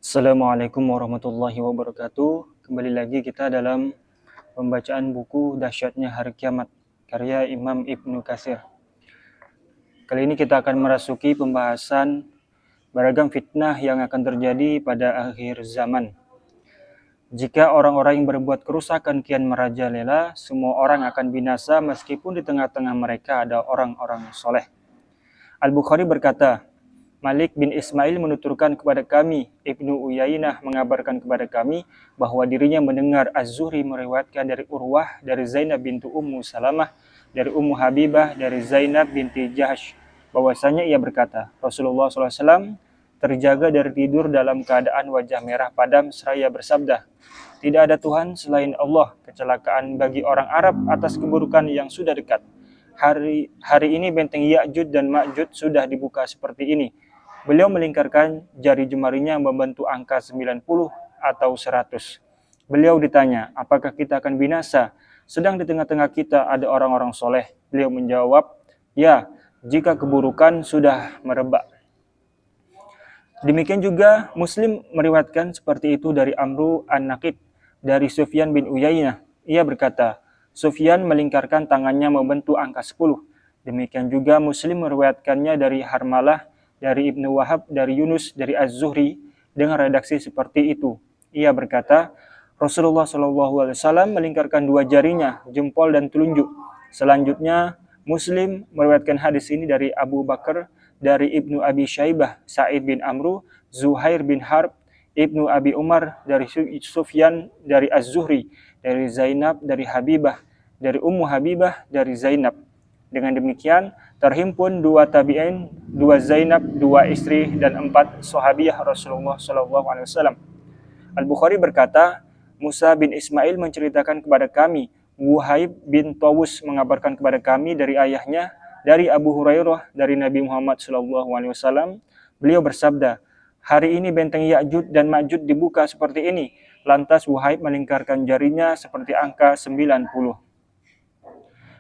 Assalamualaikum warahmatullahi wabarakatuh. Kembali lagi kita dalam pembacaan buku Dahsyatnya Hari Kiamat karya Imam Ibnu Katsir. Kali ini kita akan merasuki pembahasan beragam fitnah yang akan terjadi pada akhir zaman. Jika orang-orang yang berbuat kerusakan kian merajalela, semua orang akan binasa meskipun di tengah-tengah mereka ada orang-orang soleh. Al-Bukhari berkata, Malik bin Ismail menuturkan kepada kami, Ibnu Uyainah mengabarkan kepada kami bahwa dirinya mendengar Az-Zuhri meriwayatkan dari Urwah, dari Zainab bintu Ummu Salamah, dari Ummu Habibah, dari Zainab binti Jahsh, bahwasanya ia berkata, Rasulullah SAW terjaga dari tidur dalam keadaan wajah merah padam seraya bersabda, tidak ada Tuhan selain Allah, kecelakaan bagi orang Arab atas keburukan yang sudah dekat. Hari ini benteng Ya'juj dan Ma'juj sudah dibuka seperti ini. Beliau melingkarkan jari jemarinya membentuk angka 90 atau 100. Beliau ditanya, apakah kita akan binasa? Sedang di tengah-tengah kita ada orang-orang soleh. Beliau menjawab, ya, jika keburukan sudah merebak. Demikian juga Muslim meriwayatkan seperti itu dari Amru an-Naqib, dari Sufyan bin Uyainah. Ia berkata, Sufyan melingkarkan tangannya membentuk angka 10. Demikian juga Muslim meriwayatkannya dari Harmalah, dari Ibnu Wahab, dari Yunus, dari Az-Zuhri dengan redaksi seperti itu. Ia berkata, Rasulullah SAW melingkarkan dua jarinya, jempol dan telunjuk. Selanjutnya, Muslim meriwayatkan hadis ini dari Abu Bakar, dari Ibnu Abi Syaibah, Sa'id bin Amru, Zuhair bin Harb, Ibnu Abi Umar, dari Sufyan, dari Az-Zuhri, dari Zainab, dari Habibah, dari Ummu Habibah, dari Zainab. Dengan demikian, terhimpun dua tabi'in, dua Zainab, dua istri, dan 4 sahabiyah Rasulullah SAW. Al-Bukhari berkata, Musa bin Ismail menceritakan kepada kami, Wuhaib bin Tawus mengabarkan kepada kami dari ayahnya, dari Abu Hurairah, dari Nabi Muhammad SAW. Beliau bersabda, hari ini benteng Ya'juj dan Ma'juj dibuka seperti ini. Lantas Wuhaib melingkarkan jarinya seperti angka 90.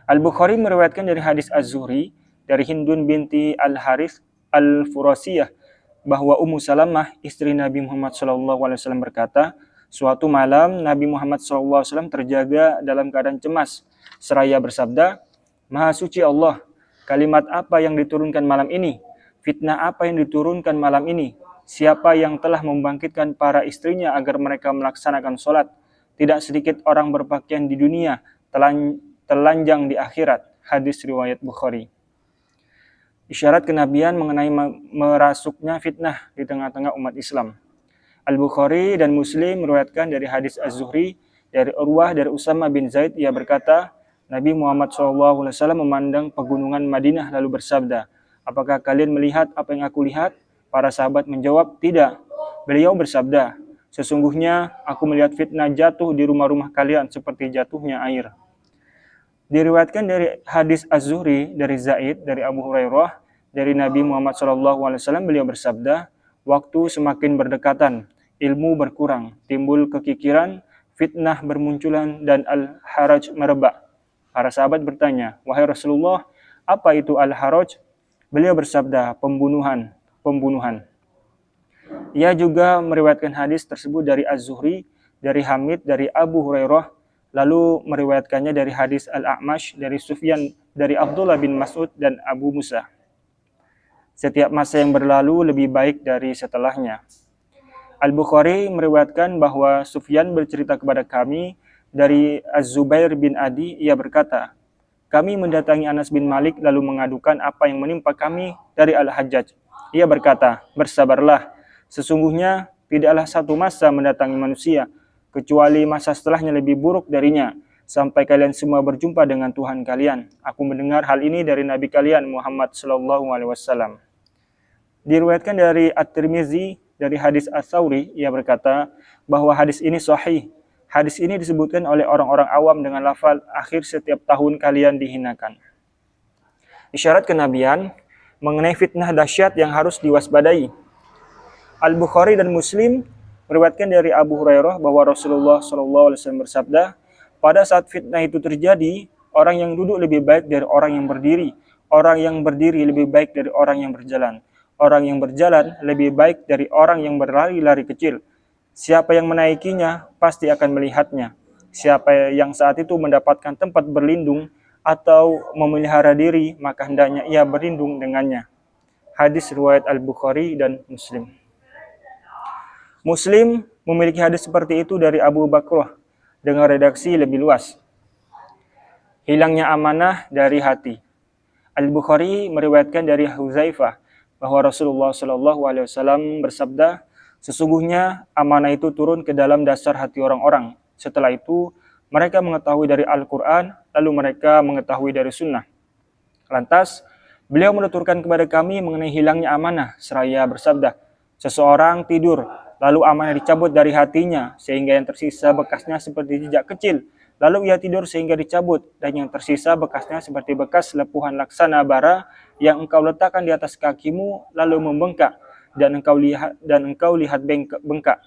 Al-Bukhari meriwayatkan dari hadis Az-Zuhri, dari Hindun binti Al-Harith Al-Furasiyah, bahwa Ummu Salamah, istri Nabi Muhammad SAW berkata, suatu malam Nabi Muhammad SAW terjaga dalam keadaan cemas, seraya bersabda, Maha suci Allah, kalimat apa yang diturunkan malam ini? Fitnah apa yang diturunkan malam ini? Siapa yang telah membangkitkan para istrinya agar mereka melaksanakan sholat? Tidak sedikit orang berpakaian di dunia, telanjang di akhirat. Hadis riwayat Bukhari. Isyarat kenabian mengenai merasuknya fitnah di tengah-tengah umat Islam. Al-Bukhari dan Muslim meriwayatkan dari hadis Az-Zuhri, dari Urwah, dari Usama bin Zaid, ia berkata, Nabi Muhammad SAW memandang pegunungan Madinah lalu bersabda, apakah kalian melihat apa yang aku lihat? Para sahabat menjawab, tidak. Beliau bersabda, sesungguhnya aku melihat fitnah jatuh di rumah-rumah kalian seperti jatuhnya air. Diriwayatkan dari hadis Az-Zuhri, dari Zaid, dari Abu Hurairah, dari Nabi Muhammad SAW, beliau bersabda, waktu semakin berdekatan, ilmu berkurang, timbul kekikiran, fitnah bermunculan, dan al-haraj merebak. Para sahabat bertanya, wahai Rasulullah, apa itu al-haraj? Beliau bersabda, pembunuhan. Ia juga meriwayatkan hadis tersebut dari Az-Zuhri, dari Hamid, dari Abu Hurairah, lalu meriwayatkannya dari hadis Al-A'mash, dari Sufyan, dari Abdullah bin Mas'ud, dan Abu Musa. Setiap masa yang berlalu lebih baik dari setelahnya. Al-Bukhari meriwayatkan bahwa Sufyan bercerita kepada kami dari Az-Zubair bin Adi, ia berkata, kami mendatangi Anas bin Malik lalu mengadukan apa yang menimpa kami dari Al-Hajjaj. Ia berkata, bersabarlah, sesungguhnya tidaklah satu masa mendatangi manusia, kecuali masa setelahnya lebih buruk darinya, sampai kalian semua berjumpa dengan Tuhan kalian. Aku mendengar hal ini dari Nabi kalian Muhammad SAW. Diriwayatkan dari At-Tirmizi, dari hadis As-Sawri, ia berkata bahwa hadis ini sahih. Hadis ini disebutkan oleh orang-orang awam dengan lafal akhir setiap tahun kalian dihinakan. Isyarat kenabian mengenai fitnah dahsyat yang harus diwaspadai. Al-Bukhari dan Muslim meriwayatkan dari Abu Hurairah bahwa Rasulullah SAW bersabda, pada saat fitnah itu terjadi, orang yang duduk lebih baik dari orang yang berdiri, orang yang berdiri lebih baik dari orang yang berjalan, Orang yang berjalan lebih baik dari orang yang berlari-lari kecil. Siapa yang menaikinya pasti akan melihatnya. Siapa yang saat itu mendapatkan tempat berlindung atau memelihara diri, maka hendaknya ia berlindung dengannya. Hadis riwayat Al-Bukhari dan Muslim. Muslim memiliki hadis seperti itu dari Abu Bakrah dengan redaksi lebih luas. Hilangnya amanah dari hati. Al-Bukhari meriwayatkan dari Huzaifah bahwa Rasulullah SAW bersabda, sesungguhnya amanah itu turun ke dalam dasar hati orang-orang. Setelah itu, mereka mengetahui dari Al-Quran, lalu mereka mengetahui dari sunnah. Lantas, beliau menuturkan kepada kami mengenai hilangnya amanah, seraya bersabda, seseorang tidur, lalu amanah dicabut dari hatinya, sehingga yang tersisa bekasnya seperti jejak kecil. Lalu ia tidur sehingga dicabut, dan yang tersisa bekasnya seperti bekas lepuhan laksana bara yang engkau letakkan di atas kakimu, lalu membengkak, dan engkau lihat bengkak.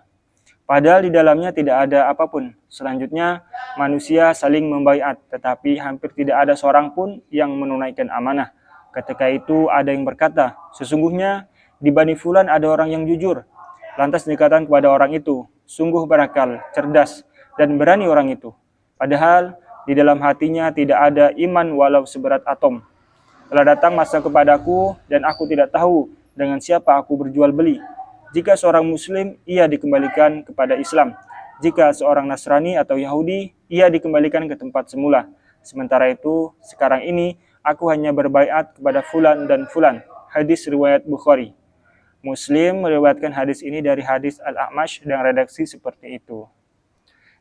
Padahal di dalamnya tidak ada apapun. Selanjutnya, manusia saling membaiat, tetapi hampir tidak ada seorang pun yang menunaikan amanah. Ketika itu ada yang berkata, sesungguhnya di Bani Fulan ada orang yang jujur. Lantas dikatakan kepada orang itu, sungguh berakal, cerdas, dan berani orang itu. Padahal di dalam hatinya tidak ada iman walau seberat atom. Telah datang masa kepadaku dan aku tidak tahu dengan siapa aku berjual beli. Jika seorang Muslim, ia dikembalikan kepada Islam. Jika seorang Nasrani atau Yahudi, ia dikembalikan ke tempat semula. Sementara itu, sekarang ini aku hanya berbaiat kepada Fulan dan Fulan. Hadis riwayat Bukhari. Muslim meriwayatkan hadis ini dari hadis Al-A'mash dengan redaksi seperti itu.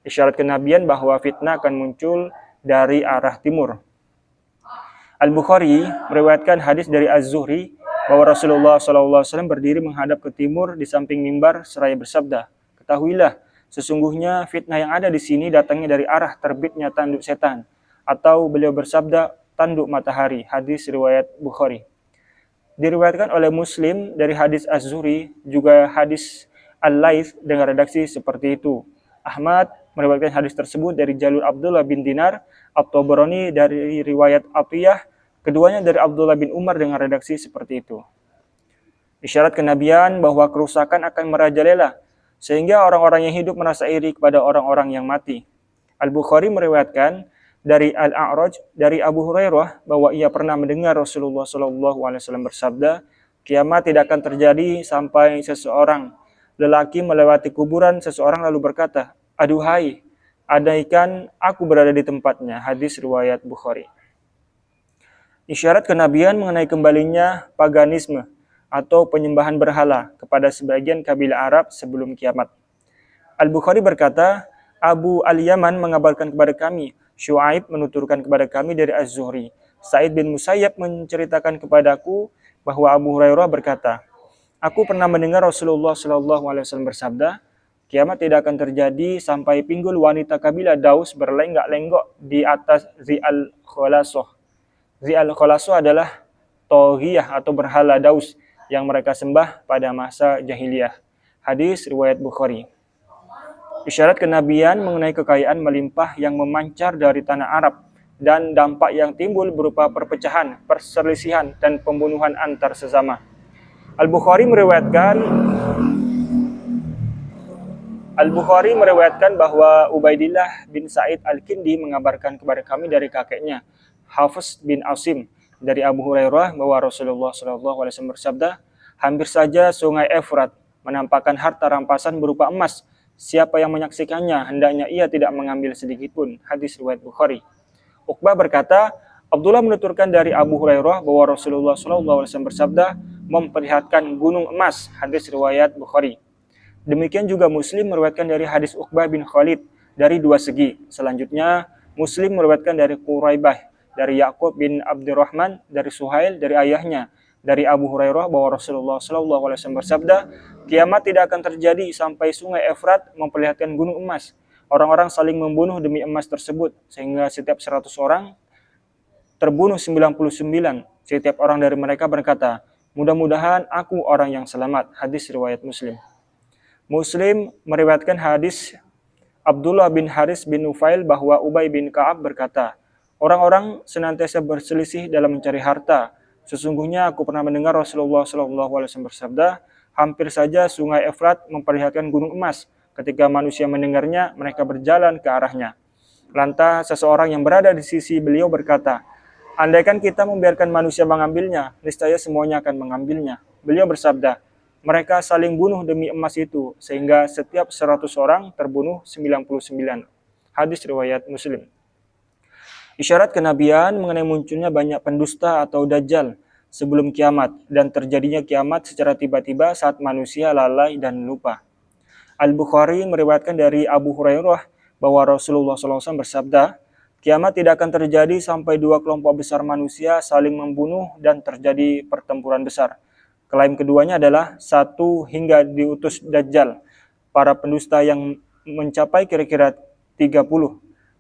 Isyarat kenabian bahwa fitnah akan muncul dari arah timur. Al-Bukhari meriwayatkan hadis dari Az-Zuhri bahwa Rasulullah SAW berdiri menghadap ke timur di samping mimbar seraya bersabda, ketahuilah, sesungguhnya fitnah yang ada di sini datangnya dari arah terbitnya tanduk setan. Atau beliau bersabda, tanduk matahari. Hadis riwayat Bukhari. Diriwayatkan oleh Muslim dari hadis Az-Zuhri, juga hadis Al-Laits dengan redaksi seperti itu. Ahmad meriwayatkan hadis tersebut dari jalur Abdullah bin Dinar, At-Tabarani dari riwayat Atiyah, keduanya dari Abdullah bin Umar dengan redaksi seperti itu. Isyarat kenabian bahwa kerusakan akan merajalela, sehingga orang-orang yang hidup merasa iri kepada orang-orang yang mati. Al-Bukhari meriwayatkan dari Al-A'raj dari Abu Hurairah bahwa ia pernah mendengar Rasulullah SAW bersabda, kiamat tidak akan terjadi sampai seseorang lelaki melewati kuburan seseorang lalu berkata, aduhai, andaikan aku berada di tempatnya. Hadis riwayat Bukhari. Isyarat kenabian mengenai kembalinya paganisme atau penyembahan berhala kepada sebagian kabilah Arab sebelum kiamat. Al-Bukhari berkata, Abu Al-Yaman mengabarkan kepada kami, Syu'aib menuturkan kepada kami dari Az-Zuhri. Sa'id bin Musayyab menceritakan kepadaku bahwa Abu Hurairah berkata, aku pernah mendengar Rasulullah SAW bersabda, kiamat tidak akan terjadi sampai pinggul wanita kabilah Daus berlenggak-lenggok di atas Zi'al Kholasoh. Zi'al Kholasoh adalah Toghiyah atau berhala Daus yang mereka sembah pada masa jahiliyah. Hadis riwayat Bukhari. Isyarat kenabian mengenai kekayaan melimpah yang memancar dari tanah Arab dan dampak yang timbul berupa perpecahan, perselisihan, dan pembunuhan antar sesama. Al-Bukhari meriwayatkan bahwa Ubaidillah bin Sa'id Al-Kindi mengabarkan kepada kami dari kakeknya, Hafiz bin Asim, dari Abu Hurairah bahwa Rasulullah SAW bersabda, hampir saja sungai Efrat menampakkan harta rampasan berupa emas. Siapa yang menyaksikannya, hendaknya ia tidak mengambil sedikit pun. Hadis riwayat Bukhari. Uqbah berkata, Abdullah menuturkan dari Abu Hurairah bahwa Rasulullah SAW bersabda, memperlihatkan gunung emas. Hadis riwayat Bukhari. Demikian juga Muslim meriwayatkan dari hadis Uqbah bin Khalid dari dua segi. Selanjutnya, Muslim meriwayatkan dari Quraibah, dari Yaqub bin Abdurrahman, dari Suhail, dari ayahnya, dari Abu Hurairah bahwa Rasulullah SAW bersabda, kiamat tidak akan terjadi sampai sungai Efrat memperlihatkan gunung emas. Orang-orang saling membunuh demi emas tersebut, sehingga setiap 100 orang terbunuh 99. Setiap orang dari mereka berkata, mudah-mudahan aku orang yang selamat. Hadis riwayat Muslim. Muslim meriwayatkan hadis Abdullah bin Haris bin Nufail bahwa Ubay bin Ka'ab berkata, orang-orang senantiasa berselisih dalam mencari harta. Sesungguhnya aku pernah mendengar Rasulullah SAW bersabda, hampir saja sungai Efrat memperlihatkan gunung emas. Ketika manusia mendengarnya, mereka berjalan ke arahnya. Lantas seseorang yang berada di sisi beliau berkata, andaikan kita membiarkan manusia mengambilnya, niscaya semuanya akan mengambilnya. Beliau bersabda, mereka saling bunuh demi emas itu, sehingga setiap 100 orang terbunuh 99. Hadis riwayat Muslim. Isyarat kenabian mengenai munculnya banyak pendusta atau dajjal sebelum kiamat dan terjadinya kiamat secara tiba-tiba saat manusia lalai dan lupa. Al-Bukhari meriwayatkan dari Abu Hurairah bahwa Rasulullah SAW bersabda, kiamat tidak akan terjadi sampai dua kelompok besar manusia saling membunuh dan terjadi pertempuran besar. Klaim keduanya adalah 1 hingga diutus dajjal, para pendusta yang mencapai kira-kira 30.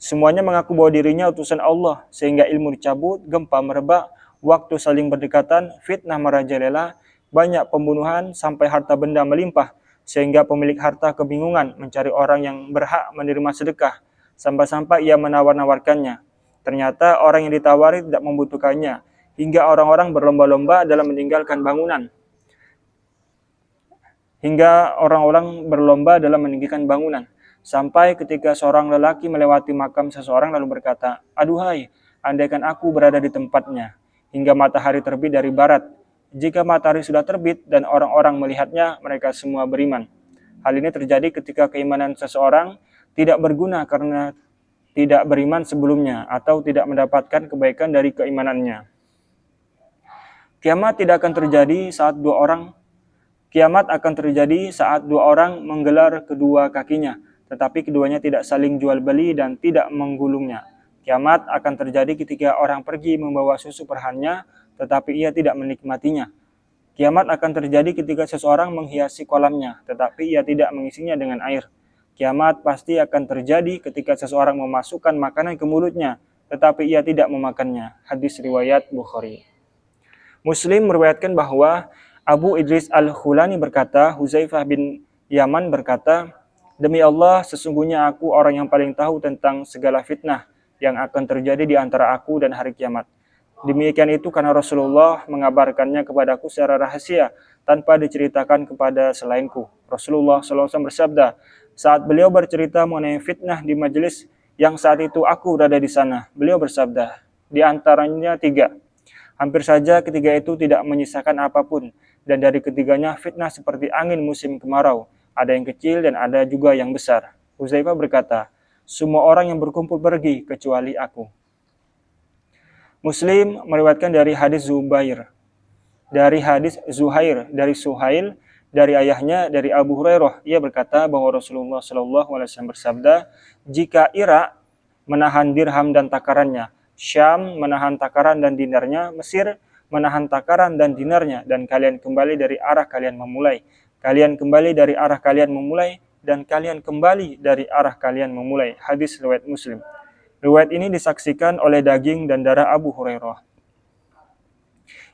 Semuanya mengaku bahwa dirinya utusan Allah, sehingga ilmu dicabut, gempa merebak, waktu saling berdekatan, fitnah merajalela, banyak pembunuhan, sampai harta benda melimpah, sehingga pemilik harta kebingungan mencari orang yang berhak menerima sedekah, sampai-sampai ia menawar-nawarkannya. Ternyata orang yang ditawari tidak membutuhkannya, hingga orang-orang berlomba-lomba dalam meninggalkan bangunan. Sampai ketika seorang lelaki melewati makam seseorang lalu berkata, aduhai, andaikan aku berada di tempatnya, hingga matahari terbit dari barat. Jika matahari sudah terbit dan orang-orang melihatnya, mereka semua beriman. Hal ini terjadi ketika keimanan seseorang tidak berguna karena tidak beriman sebelumnya atau tidak mendapatkan kebaikan dari keimanannya. Kiamat akan terjadi saat dua orang menggelar kedua kakinya, tetapi keduanya tidak saling jual beli dan tidak menggulungnya. Kiamat akan terjadi ketika orang pergi membawa susu perhannya, tetapi ia tidak menikmatinya. Kiamat akan terjadi ketika seseorang menghiasi kolamnya, tetapi ia tidak mengisinya dengan air. Kiamat pasti akan terjadi ketika seseorang memasukkan makanan ke mulutnya, tetapi ia tidak memakannya. Hadis riwayat Bukhari. Muslim meriwayatkan bahwa Abu Idris Al-Khulani berkata, Huzaifah bin Yaman berkata, demi Allah, sesungguhnya aku orang yang paling tahu tentang segala fitnah yang akan terjadi di antara aku dan hari kiamat. Demikian itu karena Rasulullah mengabarkannya kepadaku secara rahasia tanpa diceritakan kepada selainku. Rasulullah SAW bersabda, saat beliau bercerita mengenai fitnah di majelis yang saat itu aku berada di sana, beliau bersabda, di antaranya 3. Hampir saja ketiga itu tidak menyisakan apapun, dan dari ketiganya fitnah seperti angin musim kemarau. Ada yang kecil dan ada juga yang besar. Huzaifah berkata, semua orang yang berkumpul pergi kecuali aku. Muslim meriwayatkan dari hadis Zuhair dari Suhail dari ayahnya dari Abu Hurairah. Ia berkata bahwa Rasulullah SAW bersabda, jika Irak menahan dirham dan takarannya, Syam menahan takaran dan dinarnya, Mesir menahan takaran dan dinarnya, dan kalian kembali dari arah kalian memulai. Kalian kembali dari arah kalian memulai, dan kalian kembali dari arah kalian memulai. Hadis riwayat Muslim. Riwayat ini disaksikan oleh daging dan darah Abu Hurairah.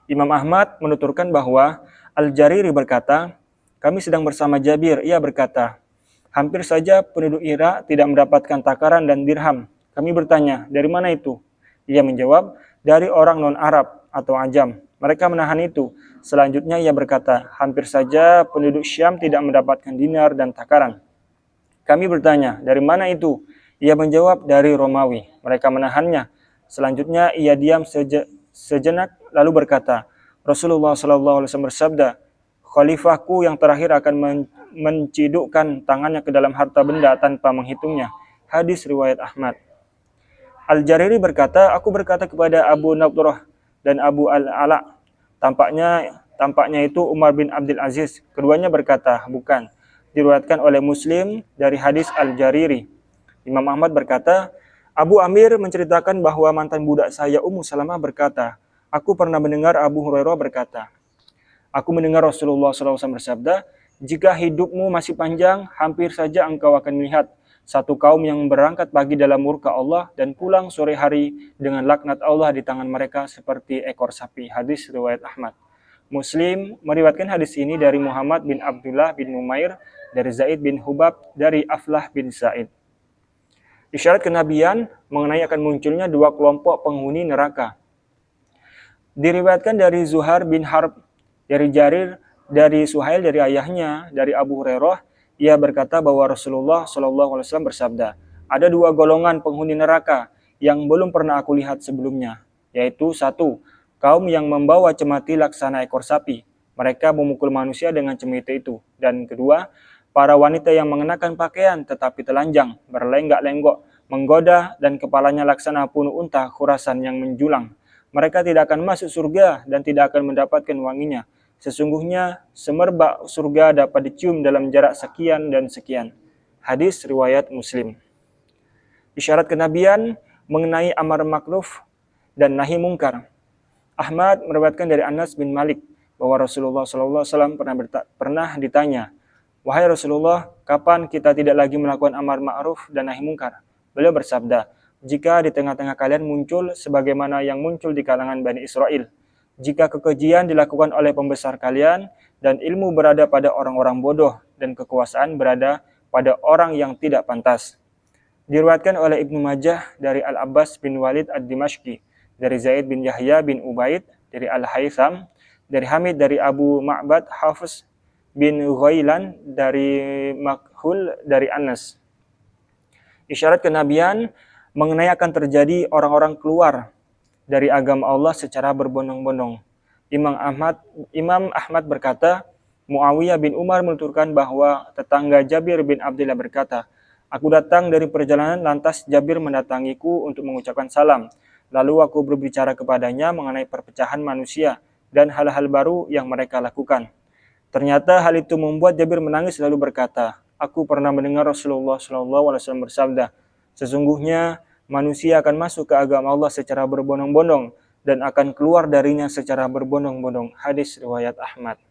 Imam Ahmad menuturkan bahwa Al-Jariri berkata, kami sedang bersama Jabir. Ia berkata, hampir saja penduduk Irak tidak mendapatkan takaran dan dirham. Kami bertanya, dari mana itu? Ia menjawab, dari orang non-Arab atau Ajam. Mereka menahan itu. Selanjutnya ia berkata, hampir saja penduduk Syam tidak mendapatkan dinar dan takaran. Kami bertanya, dari mana itu? Ia menjawab, dari Romawi. Mereka menahannya. Selanjutnya ia diam sejenak lalu berkata, Rasulullah SAW bersabda, khalifahku yang terakhir akan mencidukkan tangannya ke dalam harta benda tanpa menghitungnya. Hadis riwayat Ahmad. Al-Jariri berkata, aku berkata kepada Abu Nadrah dan Abu Al-Ala, tampaknya itu Umar bin Abdul Aziz. Keduanya berkata, bukan. Diriwayatkan oleh Muslim dari hadis Al-Jariri. Imam Ahmad berkata, Abu Amir menceritakan bahwa mantan budak saya Ummu Salamah berkata, aku pernah mendengar Abu Hurairah berkata, aku mendengar Rasulullah SAW bersabda, jika hidupmu masih panjang, hampir saja engkau akan melihat satu kaum yang berangkat pagi dalam murka Allah dan pulang sore hari dengan laknat Allah di tangan mereka seperti ekor sapi. Hadis riwayat Ahmad. Muslim meriwayatkan hadis ini dari Muhammad bin Abdullah bin Numair, dari Zaid bin Hubab, dari Aflah bin Sa'id. Isyarat kenabian mengenai akan munculnya dua kelompok penghuni neraka. Diriwayatkan dari Zuhair bin Harb, dari Jarir, dari Suhail, dari ayahnya, dari Abu Hurairah, ia berkata bahwa Rasulullah SAW bersabda, ada dua golongan penghuni neraka yang belum pernah aku lihat sebelumnya, yaitu satu, kaum yang membawa cemati laksana ekor sapi. Mereka memukul manusia dengan cemeti itu. Dan kedua, para wanita yang mengenakan pakaian tetapi telanjang, berlenggak-lenggok, menggoda, dan kepalanya laksana punuh unta khurasan yang menjulang. Mereka tidak akan masuk surga dan tidak akan mendapatkan wanginya. Sesungguhnya semerbak surga dapat dicium dalam jarak sekian dan sekian. Hadis riwayat Muslim. Isyarat kenabian mengenai amar ma'ruf dan nahi mungkar. Ahmad meriwayatkan dari Anas bin Malik bahwa Rasulullah SAW pernah ditanya, wahai Rasulullah, kapan kita tidak lagi melakukan amar ma'ruf dan nahi mungkar? Beliau bersabda, jika di tengah-tengah kalian muncul sebagaimana yang muncul di kalangan Bani Israel, jika kekejian dilakukan oleh pembesar kalian, dan ilmu berada pada orang-orang bodoh, dan kekuasaan berada pada orang yang tidak pantas. Diriwayatkan oleh Ibnu Majah dari Al-Abbas bin Walid ad-Dimashqi, dari Zaid bin Yahya bin Ubaid, dari Al-Haytham, dari Hamid, dari Abu Ma'bad Hafiz bin Ghailan, dari Makhul, dari Anas. Isyarat kenabian mengenai akan terjadi orang-orang keluar dari agama Allah secara berbondong-bondong. Imam Ahmad berkata, Muawiyah bin Umar menuturkan bahwa tetangga Jabir bin Abdullah berkata, aku datang dari perjalanan lantas Jabir mendatangiku untuk mengucapkan salam. Lalu aku berbicara kepadanya mengenai perpecahan manusia dan hal-hal baru yang mereka lakukan. Ternyata hal itu membuat Jabir menangis lalu berkata, aku pernah mendengar Rasulullah SAW bersabda, sesungguhnya manusia akan masuk ke agama Allah secara berbondong-bondong dan akan keluar darinya secara berbondong-bondong. Hadis riwayat Ahmad.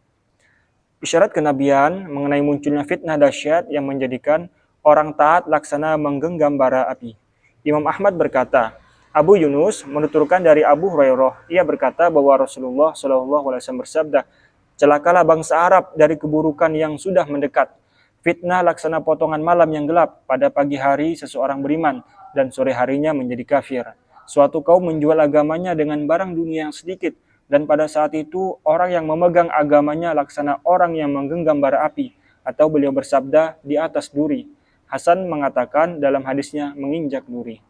Isyarat kenabian mengenai munculnya fitnah dahsyat yang menjadikan orang taat laksana menggenggam bara api. Imam Ahmad berkata, Abu Yunus menuturkan dari Abu Hurairah, ia berkata bahwa Rasulullah SAW bersabda, celakalah bangsa Arab dari keburukan yang sudah mendekat. Fitnah laksana potongan malam yang gelap, pada pagi hari seseorang beriman, dan sore harinya menjadi kafir. Suatu kaum menjual agamanya dengan barang dunia yang sedikit, dan pada saat itu orang yang memegang agamanya laksana orang yang menggenggam bara api, atau beliau bersabda di atas duri. Hasan mengatakan dalam hadisnya menginjak duri.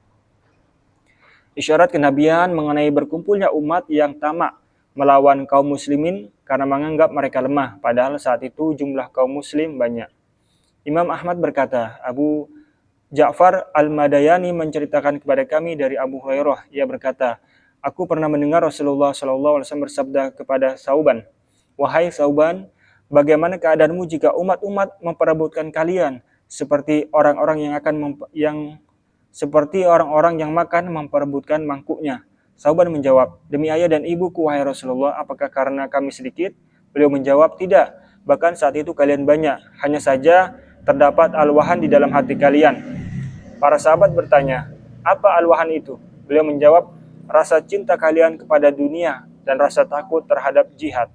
Isyarat kenabian mengenai berkumpulnya umat yang tamak melawan kaum muslimin karena menganggap mereka lemah, padahal saat itu jumlah kaum muslim banyak. Imam Ahmad berkata, Abu Ja'far Al-Madayani menceritakan kepada kami dari Abu Hurairah, ia berkata, aku pernah mendengar Rasulullah SAW bersabda kepada Sauban, wahai Sauban, bagaimana keadaanmu jika umat-umat memperebutkan kalian seperti orang-orang yang makan memperebutkan mangkuknya? Sauban menjawab, demi ayah dan ibuku wahai Rasulullah, apakah karena kami sedikit? Beliau menjawab, tidak, bahkan saat itu kalian banyak, hanya saja terdapat al-wahan di dalam hati kalian. Para sahabat bertanya, apa al-wahan itu? Beliau menjawab, rasa cinta kalian kepada dunia dan rasa takut terhadap jihad.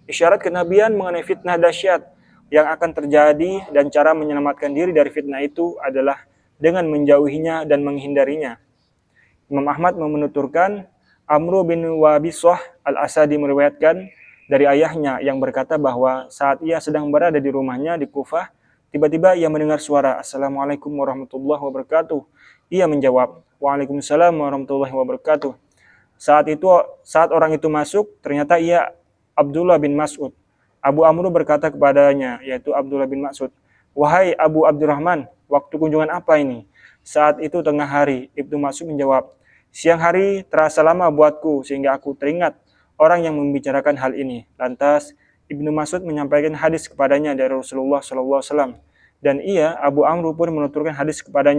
Isyarat kenabian mengenai fitnah dahsyat yang akan terjadi dan cara menyelamatkan diri dari fitnah itu adalah dengan menjauhinya dan menghindarinya. Imam Ahmad menuturkan, Amru bin Wabisah al-Asadi meriwayatkan dari ayahnya yang berkata bahwa saat ia sedang berada di rumahnya di Kufah, tiba-tiba ia mendengar suara, Assalamualaikum warahmatullahi wabarakatuh. Ia menjawab, Waalaikumsalam warahmatullahi wabarakatuh. Saat orang itu masuk, ternyata ia Abdullah bin Mas'ud. Abu Amru berkata kepadanya, yaitu Abdullah bin Mas'ud, wahai Abu Abdurrahman, waktu kunjungan apa ini? Saat itu tengah hari. Ibnu Mas'ud menjawab, siang hari terasa lama buatku sehingga aku teringat orang yang membicarakan hal ini. Lantas Ibnu Mas'ud menyampaikan hadis kepadanya dari Rasulullah SAW. Dan ia, Abu Amru pun menuturkan hadis kepada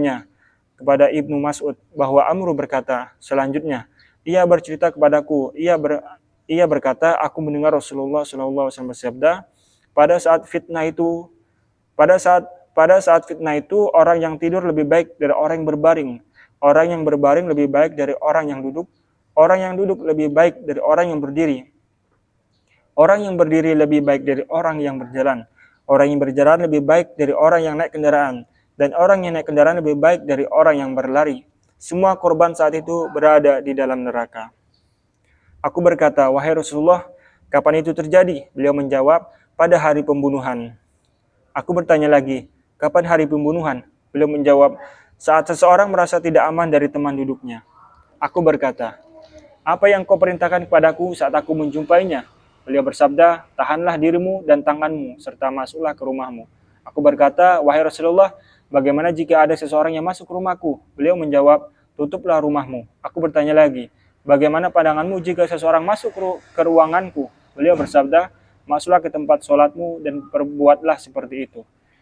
Ibnu Mas'ud bahwa Amru berkata, selanjutnya, ia bercerita kepadaku, ia berkata, aku mendengar Rasulullah SAW bersabda, pada saat fitnah itu orang yang tidur lebih baik dari orang yang berbaring. Orang yang berbaring lebih baik dari orang yang duduk. Orang yang duduk lebih baik dari orang yang berdiri. Orang yang berdiri lebih baik dari orang yang berjalan. Orang yang berjalan lebih baik dari orang yang naik kendaraan. Dan orang yang naik kendaraan lebih baik dari orang yang berlari. Semua korban saat itu berada di dalam neraka. Aku berkata, wahai Rasulullah, kapan itu terjadi? Beliau menjawab, pada hari pembunuhan. Aku bertanya lagi, kapan hari pembunuhan? Beliau menjawab, saat seseorang merasa tidak aman dari teman duduknya. Aku berkata, apa yang kau perintahkan kepadaku saat aku menjumpainya? Beliau bersabda, tahanlah dirimu dan tanganmu, serta masuklah ke rumahmu. Aku berkata, wahai Rasulullah, bagaimana jika ada seseorang yang masuk ke rumahku? Beliau menjawab, tutuplah rumahmu. Aku bertanya lagi, bagaimana pandanganmu jika seseorang masuk ke ruanganku? Beliau bersabda, masuklah ke tempat sholatmu dan perbuatlah seperti itu.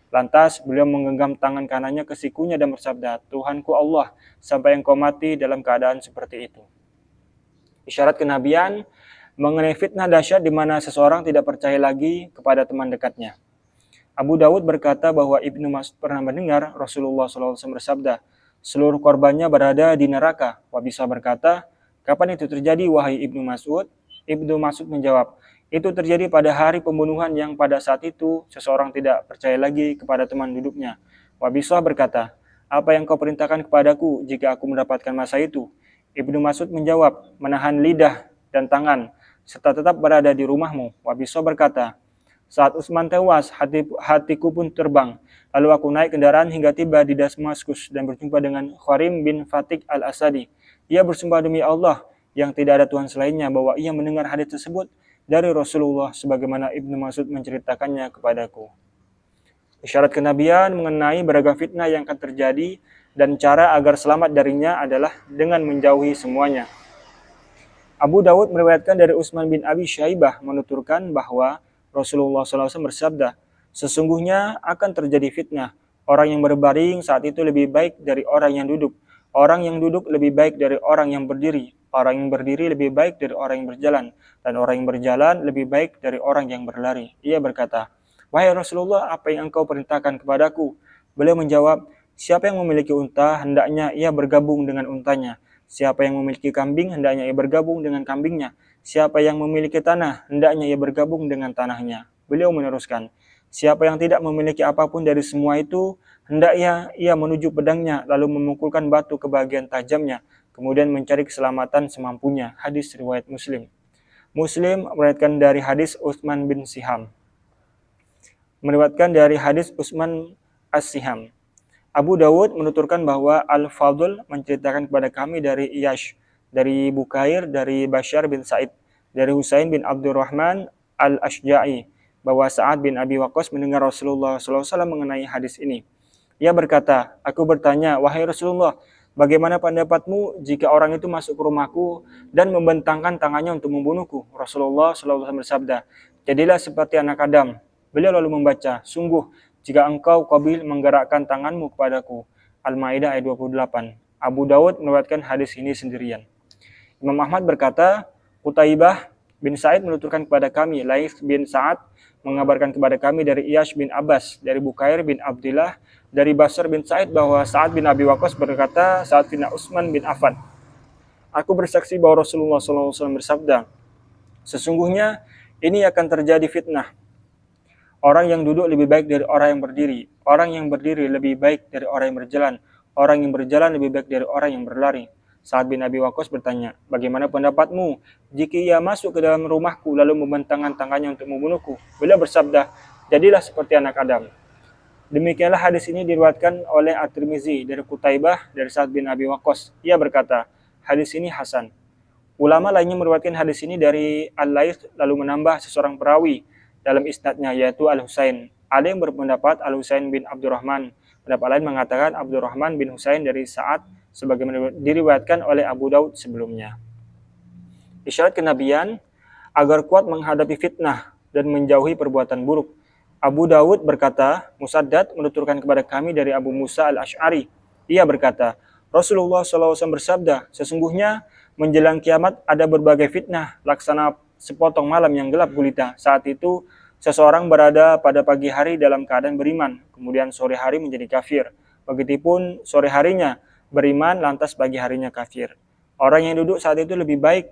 Lantas beliau menggenggam tangan kanannya ke sikunya dan bersabda, Tuhanku Allah, sampai engkau mati dalam keadaan seperti itu. Isyarat kenabian mengenai fitnah dahsyat di mana seseorang tidak percaya lagi kepada teman dekatnya. Abu Dawud berkata bahwa Ibnu Mas'ud pernah mendengar Rasulullah SAW bersabda, seluruh korbannya berada di neraka. Wabisa berkata, kapan itu terjadi wahai Ibnu Mas'ud? Ibnu Mas'ud menjawab, itu terjadi pada hari pembunuhan yang pada saat itu seseorang tidak percaya lagi kepada teman duduknya. Wabisa berkata, apa yang kau perintahkan kepadaku jika aku mendapatkan masa itu? Ibnu Mas'ud menjawab, menahan lidah dan tangan, serta tetap berada di rumahmu. Wabisa berkata, saat Utsman tewas, hatiku pun terbang. Lalu aku naik kendaraan hingga tiba di Damaskus dan berjumpa dengan Kharim bin Fatik al-Asadi. Ia bersumpah demi Allah yang tidak ada Tuhan selainnya bahwa ia mendengar hadis tersebut dari Rasulullah sebagaimana Ibnu Mas'ud menceritakannya kepadaku. Isyarat kenabian mengenai beragam fitnah yang akan terjadi dan cara agar selamat darinya adalah dengan menjauhi semuanya. Abu Dawud meriwayatkan dari Utsman bin Abi Syaibah menuturkan bahwa Rasulullah SAW bersabda, sesungguhnya akan terjadi fitnah. Orang yang berbaring saat itu lebih baik dari orang yang duduk. Orang yang duduk lebih baik dari orang yang berdiri. Orang yang berdiri lebih baik dari orang yang berjalan. Dan orang yang berjalan lebih baik dari orang yang berlari. Ia berkata, wahai Rasulullah, apa yang engkau perintahkan kepadaku? Beliau menjawab, siapa yang memiliki unta, hendaknya ia bergabung dengan untanya. Siapa yang memiliki kambing, hendaknya ia bergabung dengan kambingnya. Siapa yang memiliki tanah, hendaknya ia bergabung dengan tanahnya. Beliau meneruskan, siapa yang tidak memiliki apapun dari semua itu, hendaknya ia menuju pedangnya, lalu memukulkan batu ke bagian tajamnya, kemudian mencari keselamatan semampunya. Hadis riwayat Muslim. Muslim meriwayatkan dari hadis Utsman bin Siham. Meriwayatkan dari hadis Utsman as-Siham. Abu Dawud menuturkan bahwa Al-Fadl menceritakan kepada kami dari Iyash, dari Bukair, dari Bashar bin Sa'id, dari Husain bin Abdurrahman Al-Ashja'i, bahwa Sa'ad bin Abi Waqqas mendengar Rasulullah SAW mengenai hadis ini. Ia berkata, aku bertanya, wahai Rasulullah, bagaimana pendapatmu jika orang itu masuk ke rumahku dan membentangkan tangannya untuk membunuhku? Rasulullah SAW bersabda, jadilah seperti anak Adam. Beliau lalu membaca, sungguh, jika engkau qabil menggerakkan tanganmu kepadaku. Al-Maidah ayat 28. Abu Dawud meriwayatkan hadis ini sendirian. Imam Ahmad berkata, Qutaibah bin Sa'id menuturkan kepada kami, Laits bin Sa'ad mengabarkan kepada kami dari Iyash bin Abbas, dari Bukair bin Abdillah, dari Basr bin Sa'id bahwa Sa'ad bin Abi Waqqas berkata saat fitnah Utsman bin Affan. Aku bersaksi bahwa Rasulullah SAW bersabda, sesungguhnya ini akan terjadi fitnah. Orang yang duduk lebih baik dari orang yang berdiri. Orang yang berdiri lebih baik dari orang yang berjalan. Orang yang berjalan lebih baik dari orang yang berlari. Sa'ad bin Abi Waqqas bertanya, bagaimana pendapatmu jika ia masuk ke dalam rumahku lalu membentangkan tangannya untuk membunuhku? Beliau bersabda, jadilah seperti anak Adam. Demikianlah hadis ini diriwayatkan oleh At-Tirmizi dari Qutaibah dari Sa'ad bin Abi Waqqas. Ia berkata, hadis ini hasan. Ulama lainnya meriwayatkan hadis ini dari Al-Laits lalu menambah seseorang perawi dalam isnadnya yaitu Al-Husain. Ada yang berpendapat Al-Husain bin Abdurrahman. Pendapat lain mengatakan Abdurrahman bin Husain dari Sa'ad sebagaimana diriwayatkan oleh Abu Daud sebelumnya. Isyarat kenabian agar kuat menghadapi fitnah dan menjauhi perbuatan buruk. Abu Dawud berkata, Musaddad menuturkan kepada kami dari Abu Musa al-Ash'ari. Ia berkata, Rasulullah SAW bersabda, sesungguhnya menjelang kiamat ada berbagai fitnah, laksana sepotong malam yang gelap gulita. Saat itu, seseorang berada pada pagi hari dalam keadaan beriman, kemudian sore hari menjadi kafir. Begitupun sore harinya beriman, lantas pagi harinya kafir. Orang yang duduk saat itu lebih baik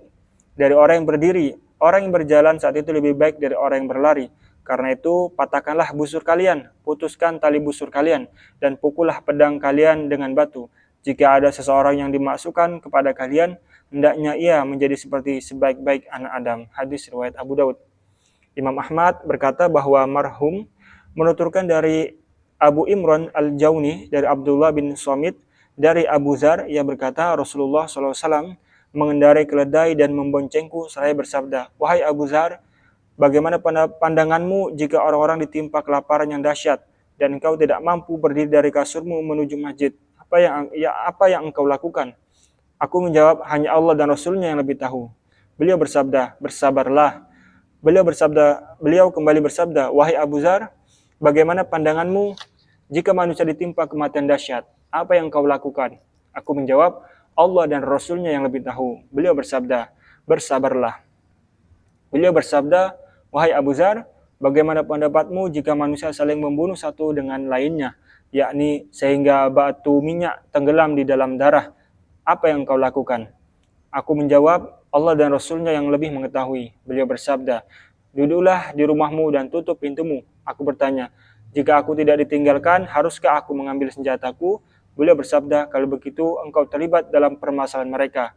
dari orang yang berdiri. Orang yang berjalan saat itu lebih baik dari orang yang berlari. Karena itu, patahkanlah busur kalian, putuskan tali busur kalian, dan pukullah pedang kalian dengan batu. Jika ada seseorang yang dimasukkan kepada kalian, hendaknya ia menjadi seperti sebaik-baik anak Adam. Hadis riwayat Abu Daud. Imam Ahmad berkata bahwa marhum menuturkan dari Abu Imran Al-Jauni dari Abdullah bin Somit dari Abu Zar, ia berkata Rasulullah SAW mengendarai keledai dan memboncengku seraya bersabda, "Wahai Abu Zar, bagaimana pandanganmu jika orang-orang ditimpa kelaparan yang dahsyat dan engkau tidak mampu berdiri dari kasurmu menuju masjid? Apa yang engkau lakukan?" Aku menjawab, "Hanya Allah dan Rasulnya yang lebih tahu." Beliau bersabda, "Bersabarlah." Beliau kembali bersabda, "Wahai Abu Zar, bagaimana pandanganmu jika manusia ditimpa kematian dahsyat? Apa yang kau lakukan?" Aku menjawab, "Allah dan Rasulnya yang lebih tahu." Beliau bersabda, "Bersabarlah." Beliau bersabda, "Wahai Abu Zar, bagaimana pendapatmu jika manusia saling membunuh satu dengan lainnya, yakni sehingga batu minyak tenggelam di dalam darah? Apa yang kau lakukan?" Aku menjawab, "Allah dan Rasulnya yang lebih mengetahui." Beliau bersabda, "Duduklah di rumahmu dan tutup pintumu." Aku bertanya, "Jika aku tidak ditinggalkan, haruskah aku mengambil senjataku?" Beliau bersabda, "Kalau begitu, engkau terlibat dalam permasalahan mereka.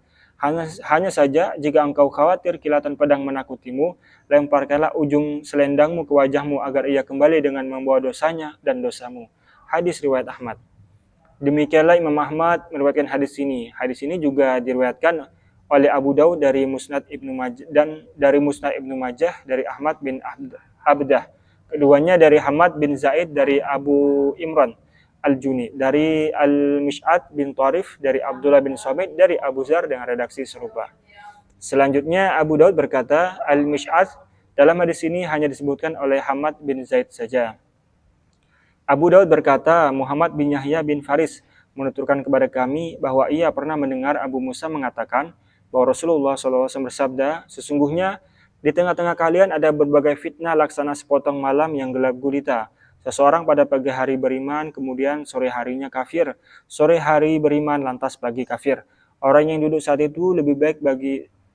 Hanya saja, jika engkau khawatir kilatan pedang menakutimu, lemparkanlah ujung selendangmu ke wajahmu agar ia kembali dengan membawa dosanya dan dosamu." Hadis riwayat Ahmad. Demikianlah Imam Ahmad meriwayatkan hadis ini. Hadis ini juga diriwayatkan oleh Abu Daud dari Musnad Ibnu Majah dan dari Musnad Ibnu Majah dari Ahmad bin Abdah. Keduanya dari Hamad bin Zaid dari Abu Imran Al-Juni, dari Al-Mish'at bin Tarif dari Abdullah bin Somit dari Abu Zar dengan redaksi serupa. Selanjutnya Abu Daud berkata, Al-Mish'at dalam hadis ini hanya disebutkan oleh Hamad bin Zaid saja. Abu Daud berkata, Muhammad bin Yahya bin Faris menuturkan kepada kami bahwa ia pernah mendengar Abu Musa mengatakan bahwa Rasulullah SAW bersabda, "Sesungguhnya di tengah-tengah kalian ada berbagai fitnah laksana sepotong malam yang gelap gulita. Seseorang pada pagi hari beriman, kemudian sore harinya kafir. Sore hari beriman, lantas pagi kafir. Orang yang duduk saat itu lebih baik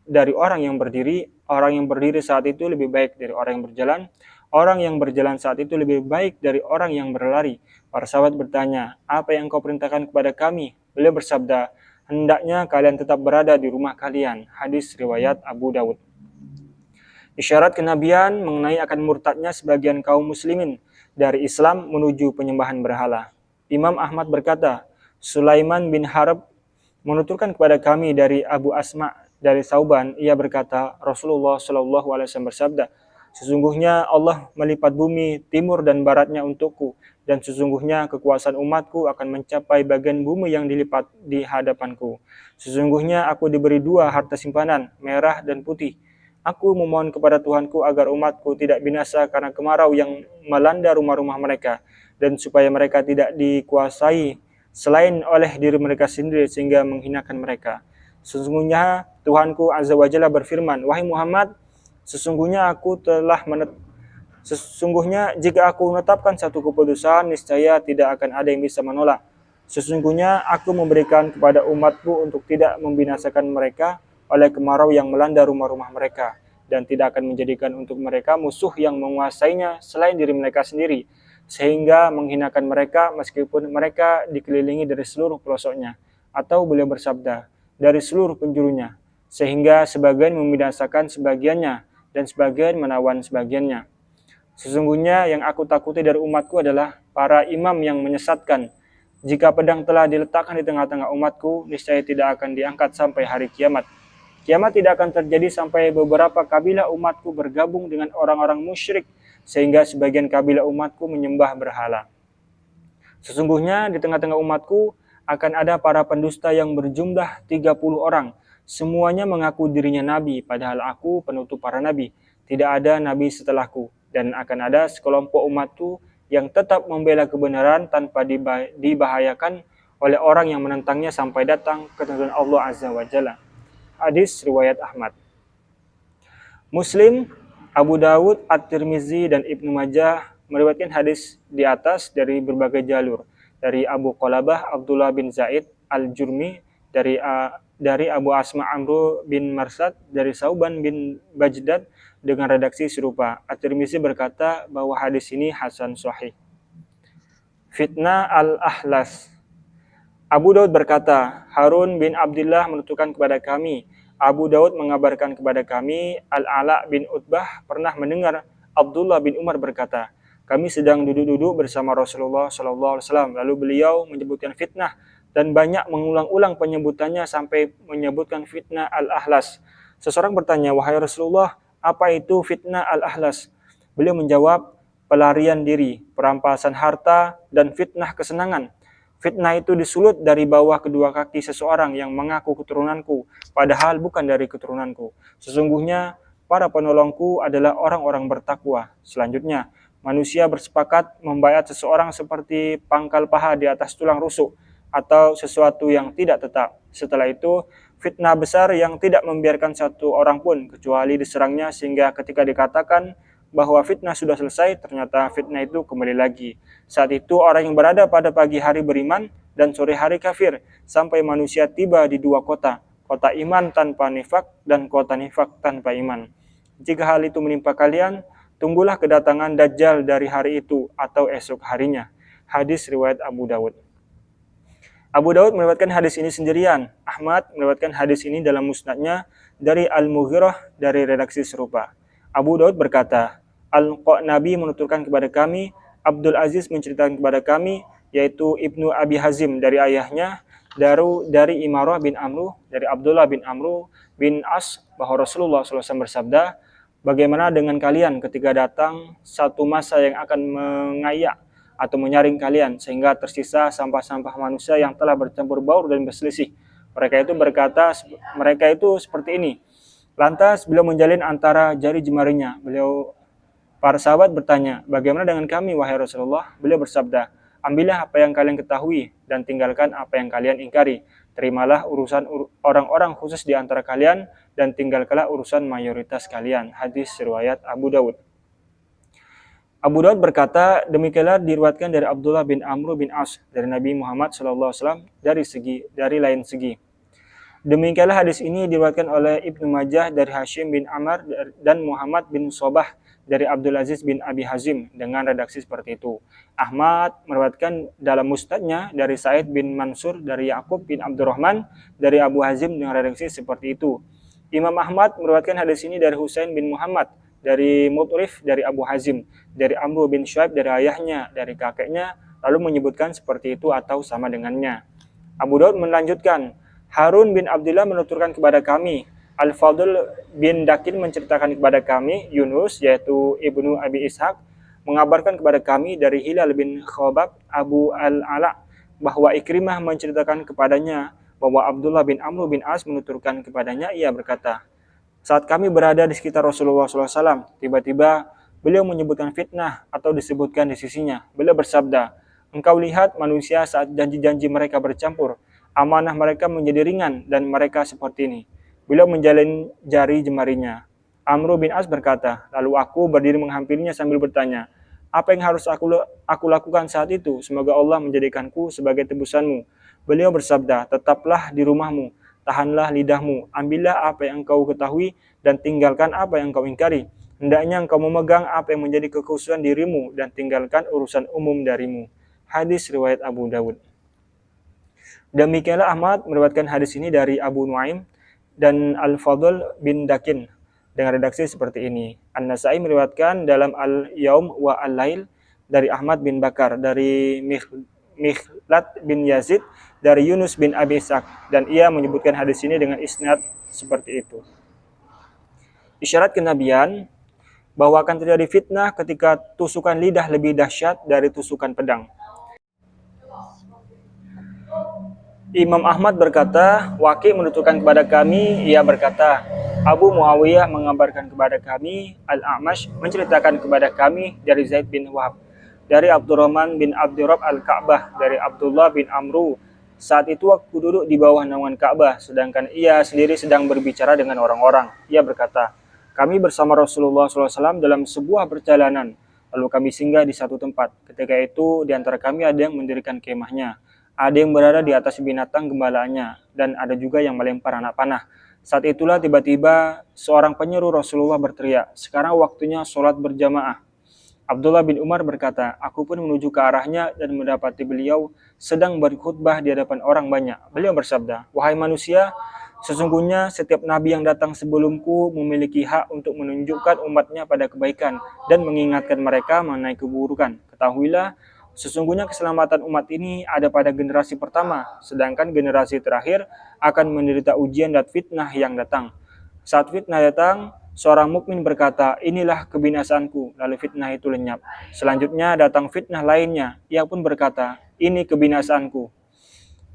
dari orang yang berdiri. Orang yang berdiri saat itu lebih baik dari orang yang berjalan. Orang yang berjalan saat itu lebih baik dari orang yang berlari." Para sahabat bertanya, "Apa yang kau perintahkan kepada kami?" Beliau bersabda, "Hendaknya kalian tetap berada di rumah kalian." Hadis riwayat Abu Dawud. Isyarat kenabian mengenai akan murtadnya sebagian kaum muslimin dari Islam menuju penyembahan berhala. Imam Ahmad berkata, Sulaiman bin Harb menuturkan kepada kami dari Abu Asma dari Sauban, ia berkata, Rasulullah SAW bersabda, "Sesungguhnya Allah melipat bumi timur dan baratnya untukku, dan sesungguhnya kekuasaan umatku akan mencapai bagian bumi yang dilipat di hadapanku. Sesungguhnya aku diberi dua harta simpanan, merah dan putih. Aku memohon kepada Tuhanku agar umatku tidak binasa karena kemarau yang melanda rumah-rumah mereka, dan supaya mereka tidak dikuasai selain oleh diri mereka sendiri sehingga menghinakan mereka. Sesungguhnya Tuhanku Azza wa Jalla berfirman, wahai Muhammad, sesungguhnya jika aku menetapkan satu keputusan, niscaya tidak akan ada yang bisa menolak. Sesungguhnya aku memberikan kepada umatku untuk tidak membinasakan mereka oleh kemarau yang melanda rumah-rumah mereka, dan tidak akan menjadikan untuk mereka musuh yang menguasainya selain diri mereka sendiri, sehingga menghinakan mereka meskipun mereka dikelilingi dari seluruh pelosoknya. Atau beliau bersabda, dari seluruh penjurunya, sehingga sebagian membinasakan sebagiannya, dan sebagian menawan sebagiannya. Sesungguhnya yang aku takuti dari umatku adalah para imam yang menyesatkan. Jika pedang telah diletakkan di tengah-tengah umatku, niscaya tidak akan diangkat sampai hari kiamat. Kiamat tidak akan terjadi sampai beberapa kabilah umatku bergabung dengan orang-orang musyrik, sehingga sebagian kabilah umatku menyembah berhala. Sesungguhnya di tengah-tengah umatku akan ada para pendusta yang berjumlah 30 orang. Semuanya mengaku dirinya nabi, padahal aku penutup para nabi. Tidak ada nabi setelahku. Dan akan ada sekelompok umatku yang tetap membela kebenaran tanpa dibahayakan oleh orang yang menentangnya sampai datang ketentuan Allah Azza wa Jalla. Hadis riwayat Ahmad. Muslim, Abu Dawud, At-Tirmizi, dan Ibnu Majah meriwayatkan hadis di atas dari berbagai jalur. Dari Abu Qalabah Abdullah bin Zaid Al-Jurmi, dari Abu Asma Amru bin Marsad, dari Sauban bin Bajdad dengan redaksi serupa. At-Tirmizi berkata bahwa hadis ini hasan sahih. Fitnah al-Ahlas. Abu Daud berkata, Harun bin Abdullah menuturkan kepada kami, Abu Daud mengabarkan kepada kami, Al-Ala bin Utbah pernah mendengar Abdullah bin Umar berkata, kami sedang duduk-duduk bersama Rasulullah SAW, lalu beliau menyebutkan fitnah dan banyak mengulang-ulang penyebutannya sampai menyebutkan fitnah Al-Ahlas. Seseorang bertanya, wahai Rasulullah, apa itu fitnah Al-Ahlas? Beliau menjawab, pelarian diri, perampasan harta, dan fitnah kesenangan. Fitnah itu disulut dari bawah kedua kaki seseorang yang mengaku keturunanku, padahal bukan dari keturunanku. Sesungguhnya para penolongku adalah orang-orang bertakwa. Selanjutnya, manusia bersepakat membayar seseorang seperti pangkal paha di atas tulang rusuk atau sesuatu yang tidak tetap. Setelah itu, fitnah besar yang tidak membiarkan satu orang pun kecuali diserangnya sehingga ketika dikatakan bahwa fitnah sudah selesai, ternyata fitnah itu kembali lagi. Saat itu orang yang berada pada pagi hari beriman dan sore hari kafir, sampai manusia tiba di dua kota, kota iman tanpa nifak dan kota nifak tanpa iman. Jika hal itu menimpa kalian, tunggulah kedatangan Dajjal dari hari itu atau esok harinya. Hadis riwayat Abu Daud. Abu Daud meriwayatkan hadis ini sendirian. Ahmad meriwayatkan hadis ini dalam musnadnya dari Al-Mughirah dari redaksi serupa. Abu Daud berkata, Al-Qanabi menuturkan kepada kami, Abdul Aziz menceritakan kepada kami, yaitu Ibnu Abi Hazim dari ayahnya, dari Imarah bin Amru, dari Abdullah bin Amru bin As, bahwa Rasulullah SAW bersabda, bagaimana dengan kalian ketika datang satu masa yang akan mengayak atau menyaring kalian, sehingga tersisa sampah-sampah manusia yang telah bercampur baur dan berselisih. Mereka itu berkata, mereka itu seperti ini. Lantas beliau menjalin antara jari jemarinya. Para sahabat bertanya, bagaimana dengan kami, wahai Rasulullah? Beliau bersabda, ambillah apa yang kalian ketahui dan tinggalkan apa yang kalian ingkari. Terimalah urusan orang-orang khusus di antara kalian dan tinggalkanlah urusan mayoritas kalian. Hadis riwayat Abu Daud. Abu Daud berkata, demikianlah diriwayatkan dari Abdullah bin Amr bin As dari Nabi Muhammad SAW dari lain segi. Demikianlah hadis ini diriwayatkan oleh Ibnu Majah dari Hashim bin Amr dan Muhammad bin Sobah dari Abdul Aziz bin Abi Hazim dengan redaksi seperti itu. Ahmad meriwayatkan dalam musnadnya dari Said bin Mansur dari Yaqub bin Abdurrahman dari Abu Hazim dengan redaksi seperti itu. Imam Ahmad meriwayatkan hadis ini dari Husain bin Muhammad dari Mutrif dari Abu Hazim, dari Amr bin Shuaib dari ayahnya, dari kakeknya, lalu menyebutkan seperti itu atau sama dengannya. Abu Daud melanjutkan, Harun bin Abdullah menuturkan kepada kami, Al-Fadl bin Dakin menceritakan kepada kami, Yunus yaitu Ibnu Abi Ishaq mengabarkan kepada kami dari Hilal bin Khobab Abu Al-Ala bahwa Ikrimah menceritakan kepadanya bahwa Abdullah bin Amr bin As menuturkan kepadanya, ia berkata, saat kami berada di sekitar Rasulullah SAW, tiba-tiba beliau menyebutkan fitnah atau disebutkan di sisinya. Beliau bersabda, engkau lihat manusia saat janji-janji mereka bercampur, amanah mereka menjadi ringan dan mereka seperti ini. Beliau menjalin jari jemarinya. Amr bin As berkata, lalu aku berdiri menghampirinya sambil bertanya, apa yang harus aku lakukan saat itu? Semoga Allah menjadikanku sebagai tebusanmu. Beliau bersabda, tetaplah di rumahmu, tahanlah lidahmu, ambillah apa yang engkau ketahui dan tinggalkan apa yang engkau ingkari. Hendaknya engkau memegang apa yang menjadi kekhususan dirimu dan tinggalkan urusan umum darimu. Hadis riwayat Abu Dawud. Demikianlah Ahmad meriwayatkan hadis ini dari Abu Nuaim dan Al-Fadl bin Dakin dengan redaksi seperti ini. An-Nasai meriwayatkan dalam Al-Yaum wa Al-Lail dari Ahmad bin Bakar, dari Mikhlat bin Yazid, dari Yunus bin Abi Ishaq, dan ia menyebutkan hadis ini dengan isnad seperti itu. Isyarat kenabian bahwa akan terjadi fitnah ketika tusukan lidah lebih dahsyat dari tusukan pedang. Imam Ahmad berkata, Waqi menuturkan kepada kami, ia berkata, Abu Muawiyah mengabarkan kepada kami, Al-A'mash menceritakan kepada kami dari Zaid bin Wahab, dari Abdurrahman bin Abdurrab Al-Ka'bah, dari Abdullah bin Amru. Saat itu aku duduk di bawah naungan Ka'bah, sedangkan ia sendiri sedang berbicara dengan orang-orang. Ia berkata, kami bersama Rasulullah SAW dalam sebuah perjalanan, lalu kami singgah di satu tempat. Ketika itu, di antara kami ada yang mendirikan kemahnya, ada yang berada di atas binatang gembalaannya, dan ada juga yang melempar anak panah. Saat itulah tiba-tiba seorang penyeru Rasulullah berteriak, sekarang waktunya sholat berjamaah. Abdullah bin Umar berkata, aku pun menuju ke arahnya dan mendapati beliau sedang berkhutbah di hadapan orang banyak. Beliau bersabda, wahai manusia, sesungguhnya setiap nabi yang datang sebelumku memiliki hak untuk menunjukkan umatnya pada kebaikan dan mengingatkan mereka mengenai keburukan. Ketahuilah, sesungguhnya keselamatan umat ini ada pada generasi pertama, sedangkan generasi terakhir akan menderita ujian dan fitnah yang datang. Saat fitnah datang, seorang mukmin berkata, inilah kebinasaanku, lalu fitnah itu lenyap. Selanjutnya datang fitnah lainnya, ia pun berkata, ini kebinasaanku.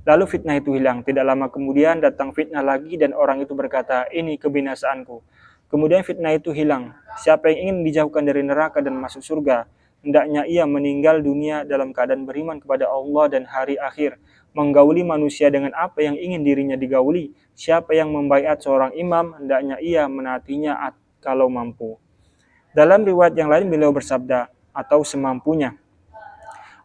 Lalu fitnah itu hilang. Tidak lama kemudian datang fitnah lagi dan orang itu berkata, ini kebinasaanku. Kemudian fitnah itu hilang. Siapa yang ingin dijauhkan dari neraka dan masuk surga, hendaknya ia meninggal dunia dalam keadaan beriman kepada Allah dan hari akhir, menggauli manusia dengan apa yang ingin dirinya digauli. Siapa yang membaiat seorang imam, hendaknya ia menaatinya kalau mampu. Dalam riwayat yang lain beliau bersabda, atau semampunya.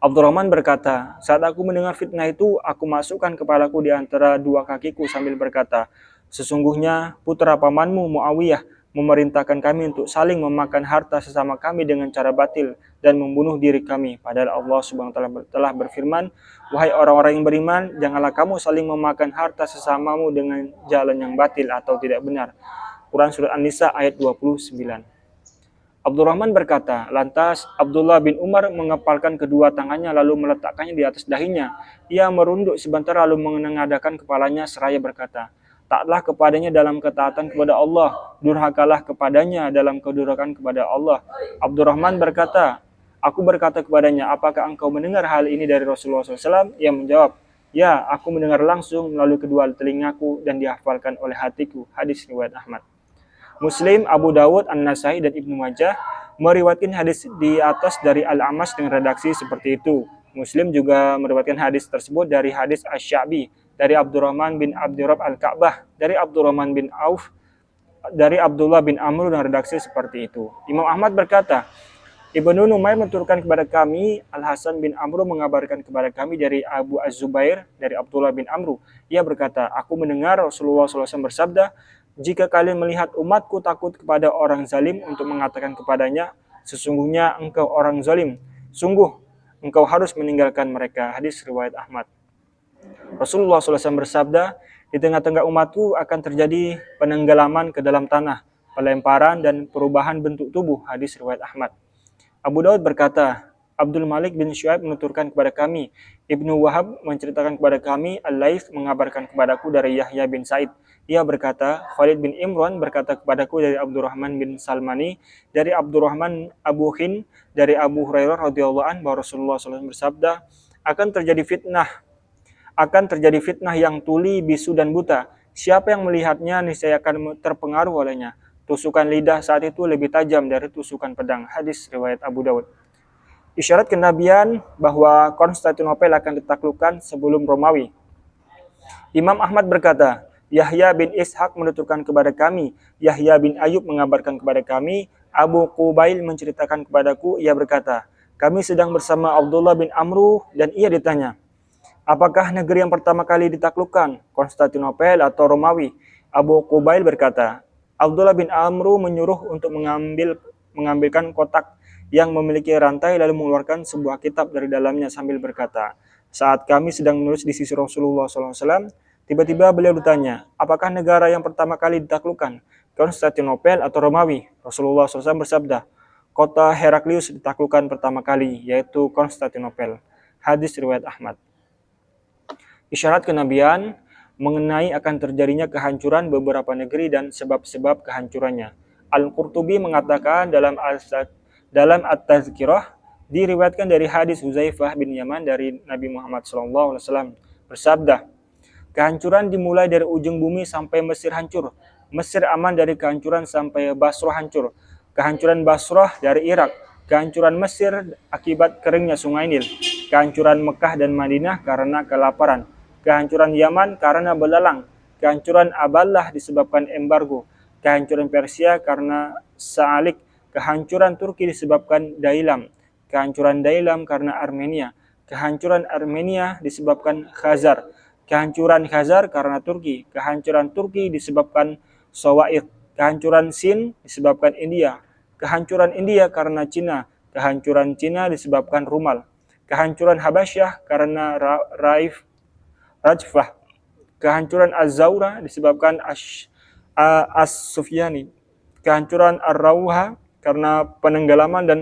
Abdurrahman berkata, saat aku mendengar fitnah itu, aku masukkan kepalaku di antara dua kakiku sambil berkata, sesungguhnya putra pamanmu Muawiyah memerintahkan kami untuk saling memakan harta sesama kami dengan cara batil dan membunuh diri kami. Padahal Allah Subhanahu wa taala telah berfirman, wahai orang-orang yang beriman, janganlah kamu saling memakan harta sesamamu dengan jalan yang batil atau tidak benar. Quran surat An-Nisa ayat 29. Abdurrahman berkata, lantas Abdullah bin Umar mengepalkan kedua tangannya lalu meletakkannya di atas dahinya. Ia merunduk sebentar lalu menengadahkan kepalanya seraya berkata, taatlah kepadanya dalam ketaatan kepada Allah, durhakalah kepadanya dalam kedurhakaan kepada Allah. Abdurrahman berkata, aku berkata kepadanya, apakah engkau mendengar hal ini dari Rasulullah SAW? Ia menjawab, ya, aku mendengar langsung melalui kedua telingaku dan dihafalkan oleh hatiku. Hadis riwayat Ahmad. Muslim, Abu Dawud, An-Nasai, dan Ibnu Majah meriwayatkan hadis di atas dari Al-Amash dengan redaksi seperti itu. Muslim juga meriwayatkan hadis tersebut dari hadis Asy-Sya'bi, dari Abdurrahman bin Abdurrab Al-Ka'bah, dari Abdurrahman bin Auf, dari Abdullah bin Amr dengan redaksi seperti itu. Imam Ahmad berkata, Ibnu Numair menturunkan kepada kami, Al-Hasan bin Amr mengabarkan kepada kami dari Abu Az-Zubair, dari Abdullah bin Amr. Ia berkata, aku mendengar Rasulullah SAW bersabda, jika kalian melihat umatku takut kepada orang zalim untuk mengatakan kepadanya, sesungguhnya engkau orang zalim, sungguh engkau harus meninggalkan mereka. Hadis riwayat Ahmad. Rasulullah SAW bersabda, di tengah-tengah umatku akan terjadi penenggelaman ke dalam tanah, pelemparan dan perubahan bentuk tubuh. Hadis riwayat Ahmad. Abu Daud berkata, Abdul Malik bin Syuaib menuturkan kepada kami, Ibnu Wahab menceritakan kepada kami, Al-Laits mengabarkan kepadaku dari Yahya bin Sa'id. Ia berkata, Khalid bin Imran berkata kepadaku dari Abdurrahman bin Salmani, dari Abdurrahman Abu Hin, dari Abu Hurairah radhiyallahu anhu bahwa Rasulullah SAW bersabda, akan terjadi fitnah yang tuli, bisu dan buta. Siapa yang melihatnya niscaya akan terpengaruh olehnya. Tusukan lidah saat itu lebih tajam dari tusukan pedang. Hadis riwayat Abu Dawud. Isyarat kenabian bahwa Konstantinopel akan ditaklukkan sebelum Romawi. Imam Ahmad berkata, Yahya bin Ishaq menuturkan kepada kami, Yahya bin Ayub mengabarkan kepada kami, Abu Qubail menceritakan kepadaku, ia berkata, kami sedang bersama Abdullah bin Amru dan ia ditanya, apakah negeri yang pertama kali ditaklukkan, Konstantinopel atau Romawi? Abu Qubail berkata, Abdullah bin Amru menyuruh untuk mengambilkan kotak yang memiliki rantai lalu mengeluarkan sebuah kitab dari dalamnya sambil berkata, saat kami sedang menulis di sisi Rasulullah SAW, tiba-tiba beliau ditanya, apakah negara yang pertama kali ditaklukkan, Konstantinopel atau Romawi? Rasulullah SAW bersabda, kota Heraklius ditaklukkan pertama kali, yaitu Konstantinopel. Hadis riwayat Ahmad. Isyarat kenabian mengenai akan terjadinya kehancuran beberapa negeri dan sebab-sebab kehancurannya. Al-Qurtubi mengatakan dalam At-Tazkirah, diriwayatkan dari hadis Huzaifah bin Yaman dari Nabi Muhammad SAW bersabda, kehancuran dimulai dari ujung bumi sampai Mesir hancur. Mesir aman dari kehancuran sampai Basrah hancur. Kehancuran Basrah dari Irak. Kehancuran Mesir akibat keringnya sungai Nil. Kehancuran Mekah dan Madinah karena kelaparan. Kehancuran Yaman karena belalang. Kehancuran Aballah disebabkan embargo. Kehancuran Persia karena Sa'alik. Kehancuran Turki disebabkan Dailam. Kehancuran Dailam karena Armenia. Kehancuran Armenia disebabkan Khazar. Kehancuran Khazar karena Turki. Kehancuran Turki disebabkan Sawaik. Kehancuran Sin disebabkan India. Kehancuran India karena Cina. Kehancuran Cina disebabkan Rumal. Kehancuran Habasyah karena Rajfah. Kehancuran Az-Zawra disebabkan As-Sufyani. Kehancuran Ar-Rawha karena penenggelaman, dan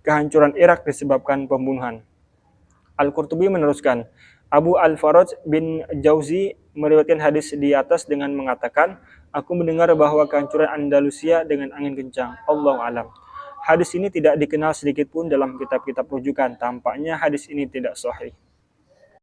kehancuran Irak disebabkan pembunuhan. Al-Qurtubi meneruskan, Abu Al-Faraj bin Jauzi meriwayatkan hadis di atas dengan mengatakan, aku mendengar bahwa kehancuran Andalusia dengan angin kencang. Allahu alam. Hadis ini tidak dikenal sedikit pun dalam kitab-kitab rujukan. Tampaknya hadis ini tidak sahih.